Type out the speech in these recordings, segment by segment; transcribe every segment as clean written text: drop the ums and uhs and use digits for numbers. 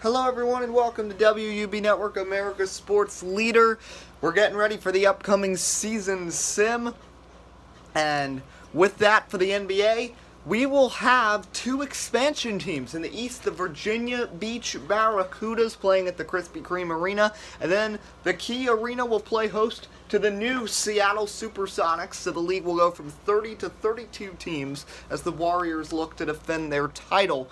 Hello everyone and welcome to WUB Network, America's sports leader. We're getting ready for the upcoming season sim. And with that, for the NBA, we will have two expansion teams. In the East, the Virginia Beach Barracudas playing at the Krispy Kreme Arena. And then the Key Arena will play host to the new Seattle Supersonics. So the league will go from 30 to 32 teams as the Warriors look to defend their title.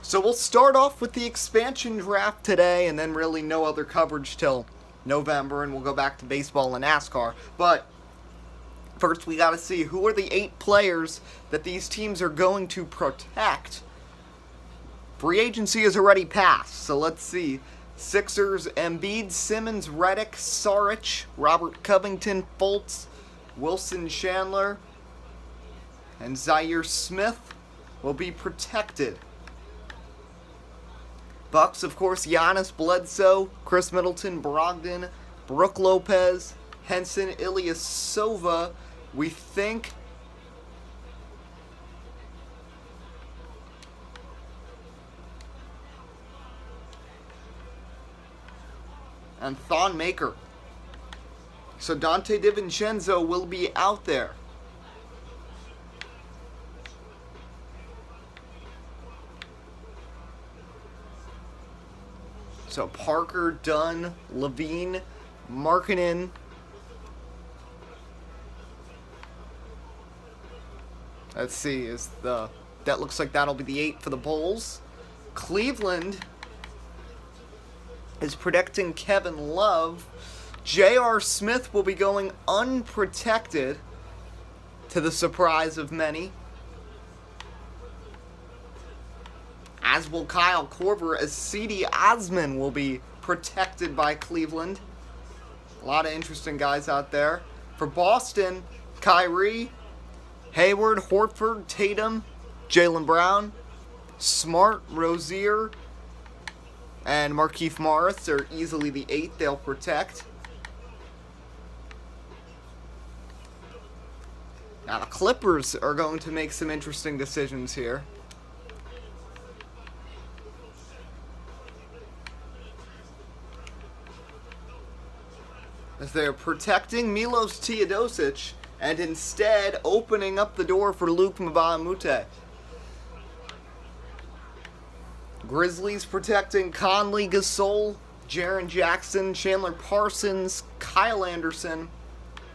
So we'll start off with the expansion draft today, and then really no other coverage till November, and we'll go back to baseball and NASCAR. But first we got to see who are the 8 players that these teams are going to protect. Free agency has already passed, so let's see. Sixers, Embiid, Simmons, Redick, Saric, Robert Covington, Fultz, Wilson Chandler, and Zaire Smith will be protected. Bucks, of course, Giannis, Bledsoe, Chris Middleton, Brogdon, Brook Lopez, Henson, Ilyasova, we think. And Thon Maker. So Dante DiVincenzo will be out there. So Parker, Dunn, Levine, Markkanen. Let's see, that looks like that'll be the 8 for the Bulls. Cleveland is protecting Kevin Love. J.R. Smith will be going unprotected, to the surprise of many. As will Kyle Korver, as Cedi Osman will be protected by Cleveland. A lot of interesting guys out there. For Boston, Kyrie, Hayward, Horford, Tatum, Jaylen Brown, Smart, Rozier, and Markieff Morris are easily the 8 they'll protect. Now the Clippers are going to make some interesting decisions here. As they're protecting Milos Teodosic and instead opening up the door for Luke Mbah-a-Moute. Grizzlies protecting Conley, Gasol, Jaren Jackson, Chandler Parsons, Kyle Anderson,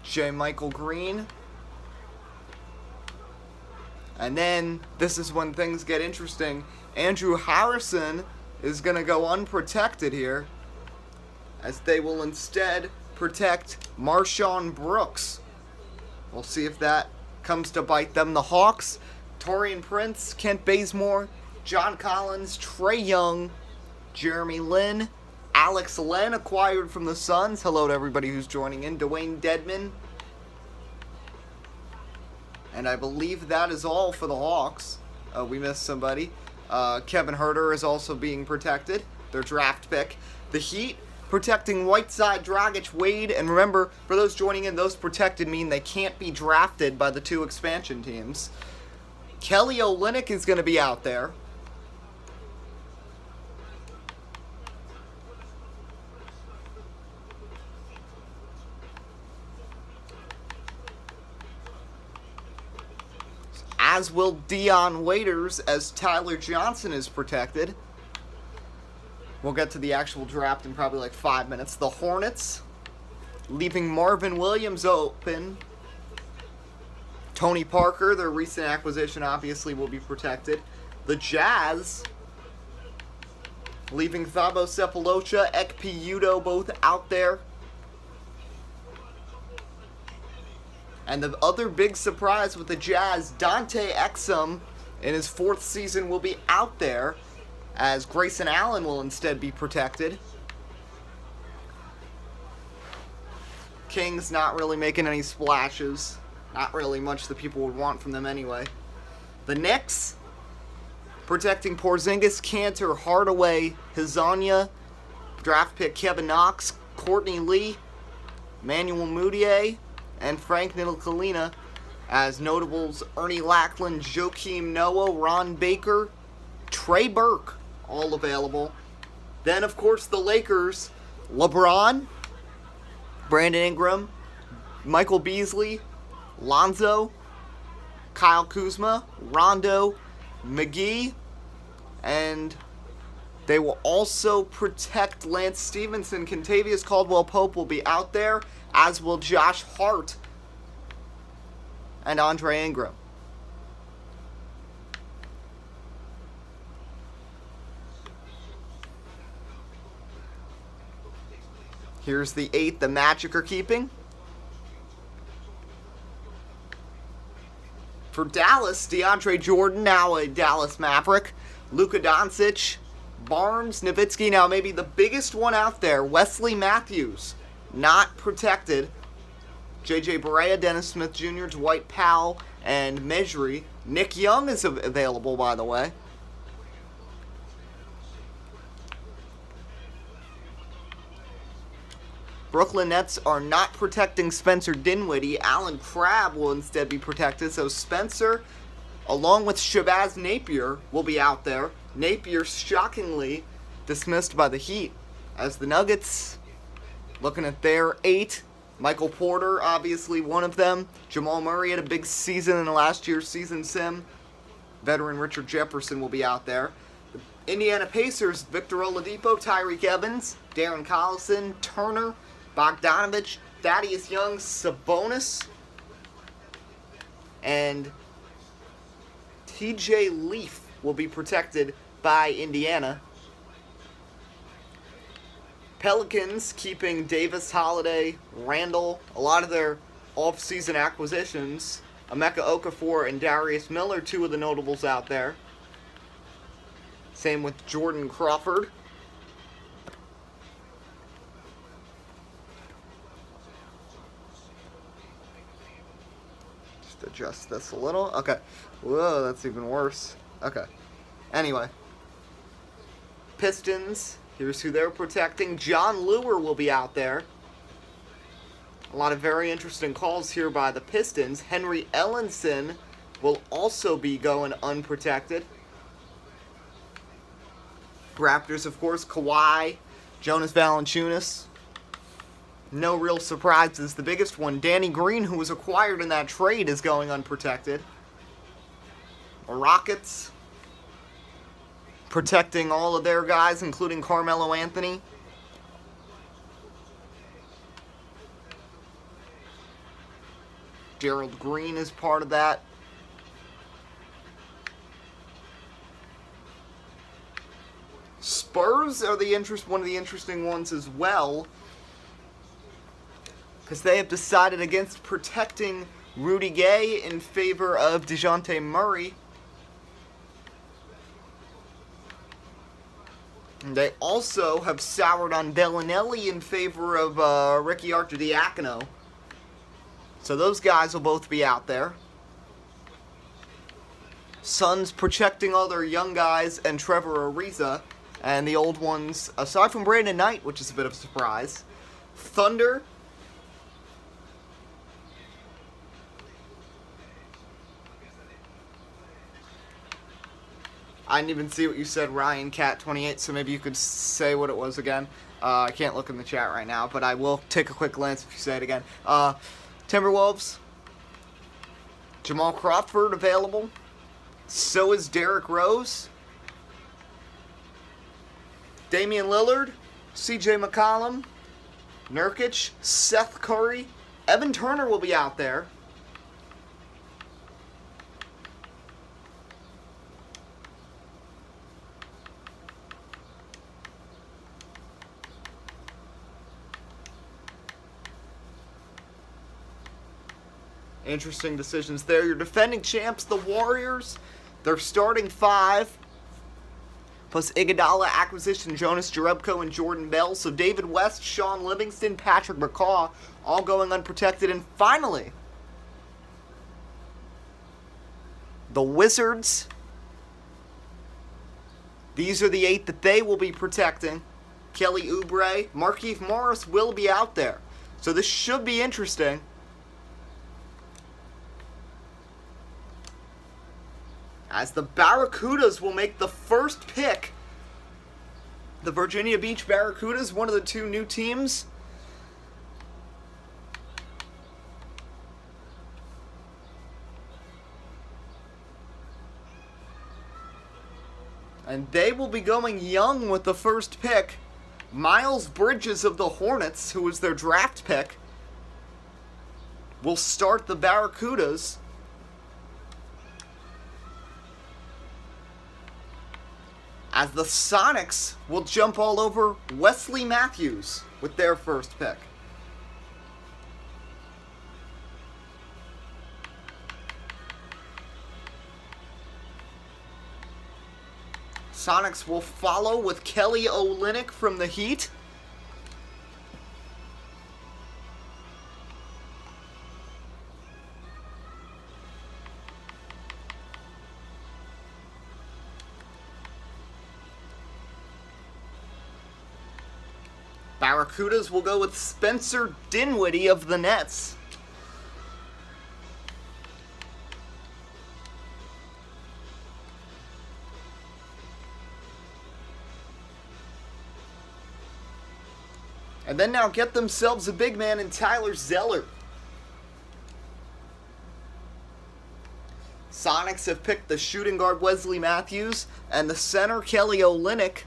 J. Michael Green. And then, this is when things get interesting, Andrew Harrison is going to go unprotected here, as they will instead protect Marshawn Brooks. We'll see if that comes to bite them. The Hawks, Taurean Prince, Kent Bazemore, John Collins, Trae Young, Jeremy Lin, Alex Len, acquired from the Suns. Hello to everybody who's joining in. Dwayne Dedman. And I believe that is all for the Hawks. We missed somebody. Kevin Huerter is also being protected, their draft pick. The Heat protecting Whiteside, Dragic, Wade, and remember, for those joining in, those protected mean they can't be drafted by the 2 expansion teams. Kelly Olynyk is going to be out there. As will Dion Waiters, as Tyler Johnson is protected. We'll get to the actual draft in probably like 5 minutes. The Hornets, leaving Marvin Williams open. Tony Parker, their recent acquisition, obviously will be protected. The Jazz, leaving Thabo Sefolosha, Ekpe Udoh, both out there. And the other big surprise with the Jazz, Dante Exum, in his 4th season, will be out there, as Grayson Allen will instead be protected. Kings not really making any splashes. Not really much that people would want from them anyway. The Knicks, protecting Porzingis, Cantor, Hardaway, Hezonja, draft pick Kevin Knox, Courtney Lee, Manuel Mudiay, and Frank Ntilikina, as notables Ernie Lackland, Joakim Noah, Ron Baker, Trey Burke, all available. Then, of course, the Lakers, LeBron, Brandon Ingram, Michael Beasley, Lonzo, Kyle Kuzma, Rondo, McGee, and they will also protect Lance Stevenson. Kentavious Caldwell-Pope will be out there, as will Josh Hart and Andre Ingram. Here's the 8 the Magic are keeping. For Dallas, DeAndre Jordan, now a Dallas Maverick. Luka Doncic, Barnes, Nowitzki, now maybe the biggest one out there, Wesley Matthews, not protected. J.J. Barea, Dennis Smith Jr., Dwight Powell, and Mejri. Nick Young is available, by the way. Brooklyn Nets are not protecting Spencer Dinwiddie. Alan Crabb will instead be protected. So Spencer, along with Shabazz Napier, will be out there. Napier shockingly dismissed by the Heat. As the Nuggets, looking at their 8, Michael Porter, obviously one of them. Jamal Murray had a big season in last year's season sim. Veteran Richard Jefferson will be out there. The Indiana Pacers, Victor Oladipo, Tyreek Evans, Darren Collison, Turner, Bogdanovich, Thaddeus Young, Sabonis, and TJ Leaf will be protected by Indiana. Pelicans keeping Davis, Holiday, Randall, a lot of their off-season acquisitions. Emeka Okafor and Darius Miller, 2 of the notables out there. Same with Jordan Crawford. Just adjust this a little. Okay. Whoa, that's even worse. Okay. Anyway. Pistons. Here's who they're protecting. John Leuer will be out there. A lot of very interesting calls here by the Pistons. Henry Ellenson will also be going unprotected. Raptors, of course, Kawhi, Jonas Valanciunas. No real surprises. The biggest one, Danny Green, who was acquired in that trade, is going unprotected. Rockets, protecting all of their guys, including Carmelo Anthony. Gerald Green is part of that. Spurs are one of the interesting ones as well, because they have decided against protecting Rudy Gay in favor of DeJounte Murray. And they also have soured on Bellinelli in favor of Ricky Arcidiacono. So those guys will both be out there. Suns protecting all their young guys and Trevor Ariza. And the old ones, aside from Brandon Knight, which is a bit of a surprise. Thunder. I didn't even see what you said, Ryan Cat 28, so maybe you could say what it was again. I can't look in the chat right now, but I will take a quick glance if you say it again. Timberwolves. Jamal Crawford available. So is Derrick Rose. Damian Lillard. CJ McCollum. Nurkic. Seth Curry. Evan Turner will be out there. Interesting decisions there. Your defending champs, the Warriors, they're starting 5. Plus Iguodala acquisition, Jonas Jerebko and Jordan Bell. So David West, Sean Livingston, Patrick McCaw, all going unprotected. And finally, the Wizards. These are the 8 that they will be protecting. Kelly Oubre, Markieff Morris will be out there. So this should be interesting. As the Barracudas will make the first pick the Virginia Beach Barracudas, one of the two new teams. And they will be going young with the first pick. Miles Bridges of the Hornets, who was their draft pick, will start the Barracudas. As the Sonics will jump all over Wesley Matthews with their first pick. Sonics will follow with Kelly Olynyk from the Heat. Barracudas will go with Spencer Dinwiddie of the Nets. And then now get themselves a big man in Tyler Zeller. Sonics have picked the shooting guard Wesley Matthews and the center Kelly Olynyk.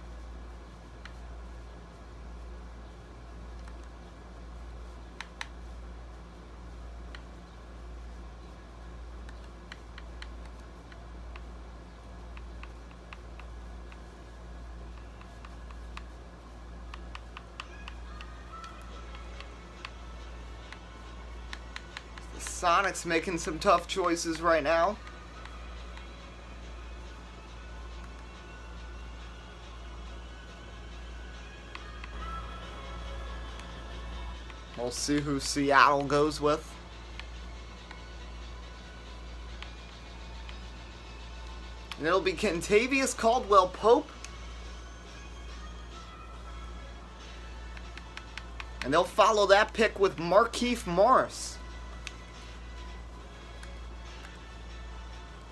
Sonics making some tough choices right now. We'll see who Seattle goes with. And it'll be Kentavious Caldwell-Pope. And they'll follow that pick with Markieff Morris.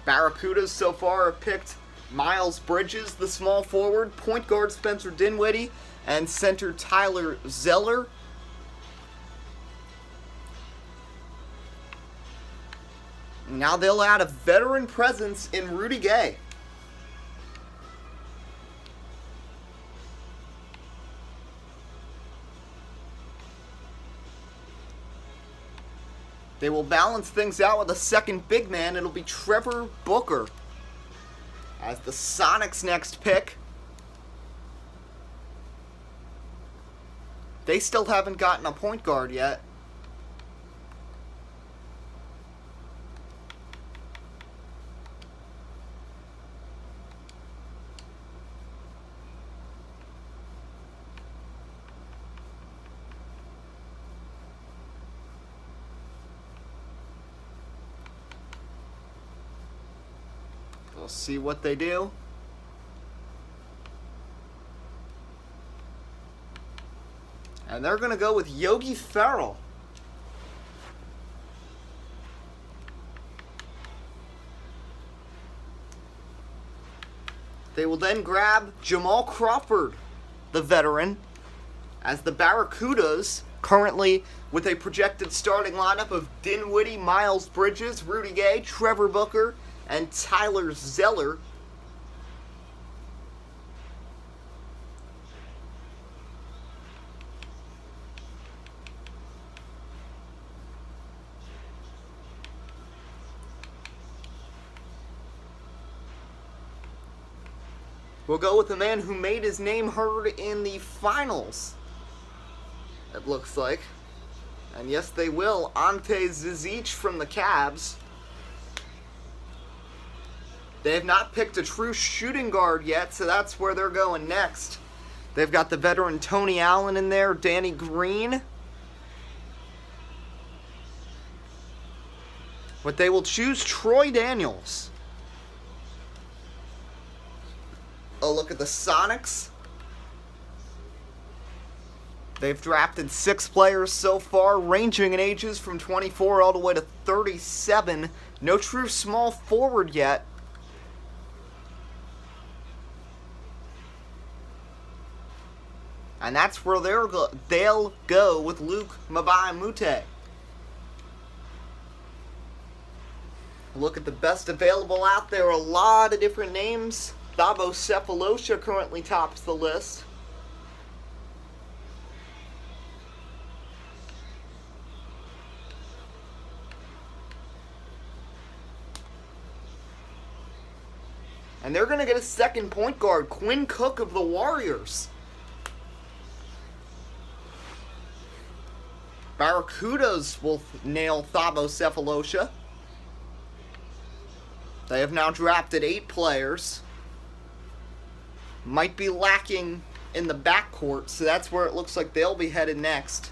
Barracudas so far have picked Miles Bridges, the small forward, point guard Spencer Dinwiddie, and center Tyler Zeller. Now they'll add a veteran presence in Rudy Gay. They will balance things out with a second big man. It'll be Trevor Booker as the Sonics' next pick. They still haven't gotten a point guard yet. We'll see what they do. And they're going to go with Yogi Ferrell. They will then grab Jamal Crawford, the veteran, as the Barracudas, currently with a projected starting lineup of Dinwiddie, Miles Bridges, Rudy Gay, Trevor Booker, and Tyler Zeller. We'll go with the man who made his name heard in the finals, it looks like. And yes, they will. Ante Zizic from the Cavs. They have not picked a true shooting guard yet, so that's where they're going next. They've got the veteran Tony Allen in there, Danny Green. But they will choose Troy Daniels. A look at the Sonics. They've drafted 6 players so far, ranging in ages from 24 all the way to 37. No true small forward yet. And that's where they'll go with Luke Mabamute. Look at the best available out there. A lot of different names. Thabo Cephalosha currently tops the list. And they're going to get a second point guard, Quinn Cook of the Warriors. Barracudas will nail Thabo Cephalosha. They have now drafted 8 players. Might be lacking in the backcourt, so that's where it looks like they'll be headed next.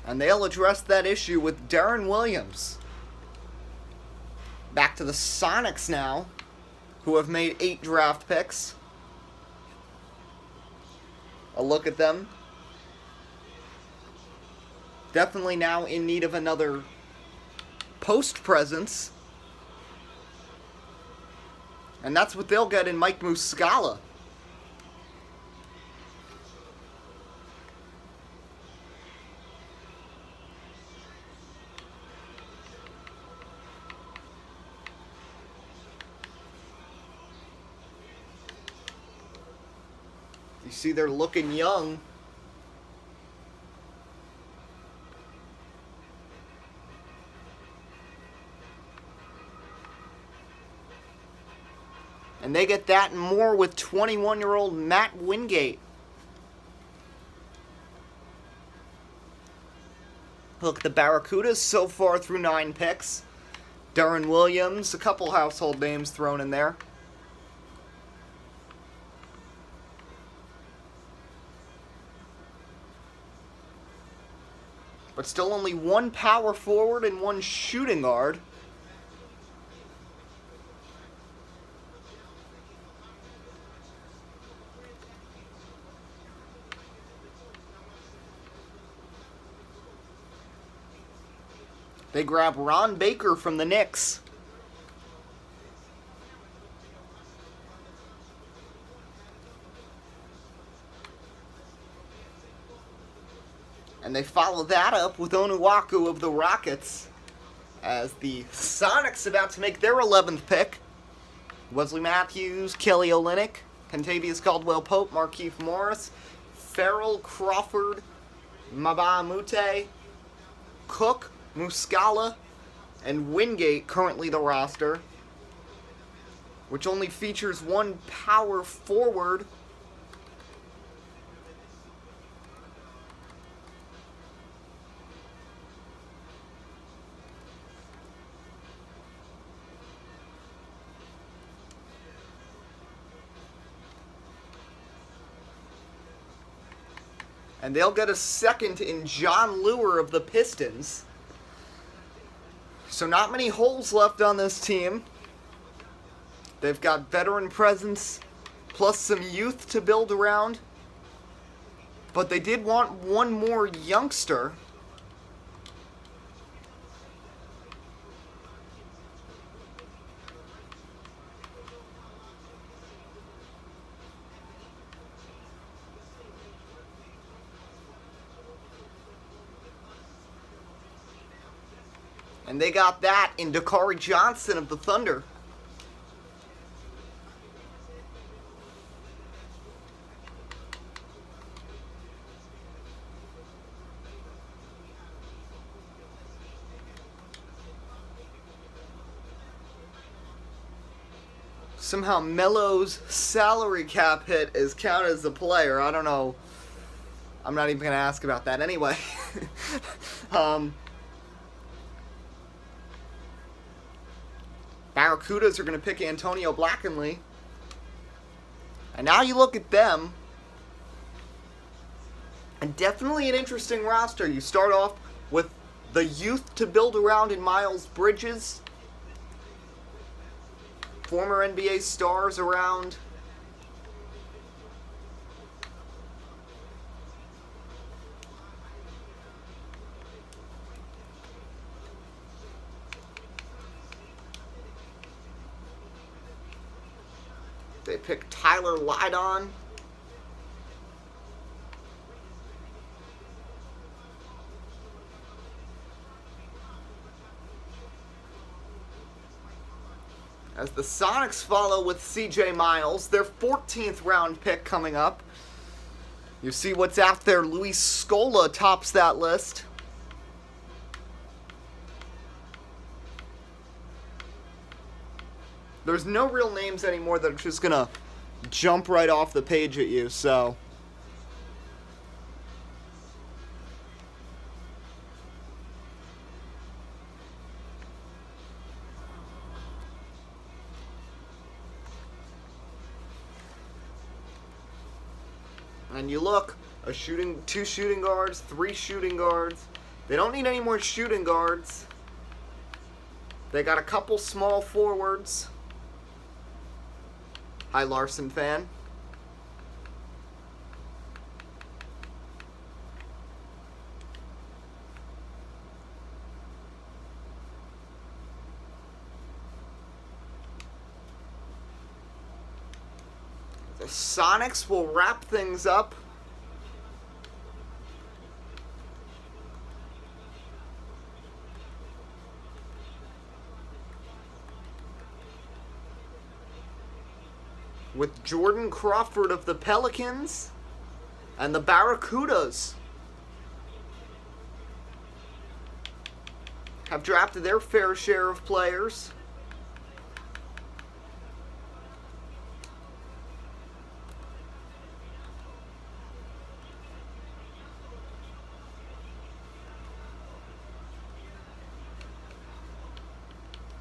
And they'll address that issue with Darren Williams. Back to the Sonics now, who have made 8 draft picks. A look at them. Definitely now in need of another post presence. And that's what they'll get in Mike Muscala. You see they're looking young. And they get that and more with 21-year-old Matt Wingate. Look, the Barracudas so far through 9 picks. Darren Williams, a couple household names thrown in there. But still only 1 power forward and 1 shooting guard. They grab Ron Baker from the Knicks. And they follow that up with Onuaku of the Rockets as the Sonics about to make their 11th pick. Wesley Matthews, Kelly Olynyk, Kentavious Caldwell-Pope, Markieff Morris, Farrell, Crawford, Mabamute, Cook, Muscala, and Wingate currently the roster, which only features 1 power forward. And they'll get a second in John Lure of the Pistons. So not many holes left on this team. They've got veteran presence, plus some youth to build around. But they did want 1 more youngster. And they got that in Dakari Johnson of the Thunder. Somehow Melo's salary cap hit is counted as a player. I don't know. I'm not even going to ask about that anyway. Barracudas are going to pick Antonio Blackenly. And now you look at them. And definitely an interesting roster. You start off with the youth to build around in Miles Bridges. Former NBA stars around. They picked Tyler Lydon. As the Sonics follow with CJ Miles, their 14th round pick coming up. You see what's out there. Luis Scola tops that list. There's no real names anymore that are just going to jump right off the page at you, so. And you look, two shooting guards, 3 shooting guards. They don't need any more shooting guards. They got a couple small forwards. Hi, Larson fan. The Sonics will wrap things up with Jordan Crawford of the Pelicans and the Barracudas have drafted their fair share of players.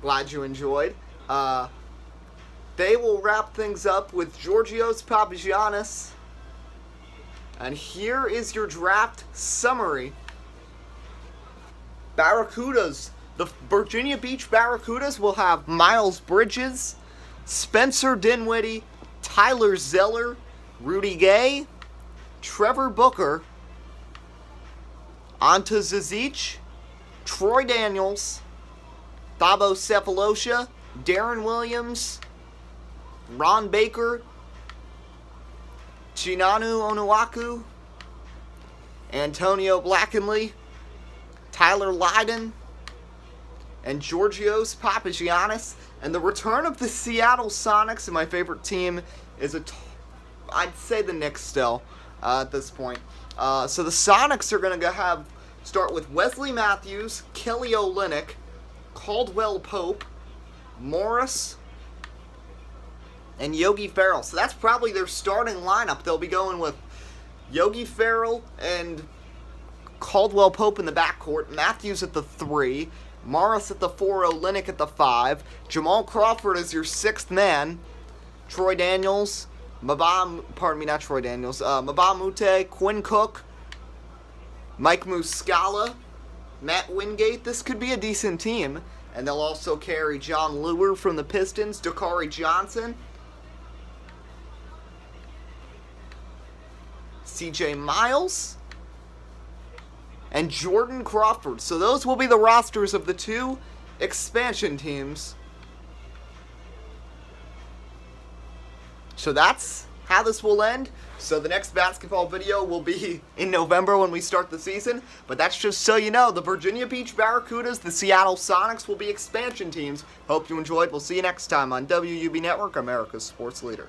Glad you enjoyed. They will wrap things up with Georgios Papagiannis. And here is your draft summary. Barracudas. The Virginia Beach Barracudas will have Miles Bridges, Spencer Dinwiddie, Tyler Zeller, Rudy Gay, Trevor Booker, Ante Zizic, Troy Daniels, Thabo Sefolosha, Darren Williams, Ron Baker, Chinanu Onuaku, Antonio Blackenly, Tyler Lydon, and Georgios Papagiannis. And the return of the Seattle Sonics, and my favorite team is I'd say the Knicks still at this point. So the Sonics are going to start with Wesley Matthews, Kelly Olynyk, Caldwell Pope, Morris, and Yogi Ferrell. So that's probably their starting lineup. They'll be going with Yogi Ferrell and Caldwell Pope in the backcourt, Matthews at the 3, Morris at the 4, Olynyk at the 5, Jamal Crawford is your 6th man, Troy Daniels, Mbah Moute, Quinn Cook, Mike Muscala, Matt Wingate. This could be a decent team. And they'll also carry John Lure from the Pistons, Dakari Johnson, CJ Miles, and Jordan Crawford. So those will be the rosters of the 2 expansion teams. So that's how this will end. So the next basketball video will be in November when we start the season. But that's just so you know, the Virginia Beach Barracudas, the Seattle Sonics will be expansion teams. Hope you enjoyed. We'll see you next time on WUB Network, America's Sports Leader.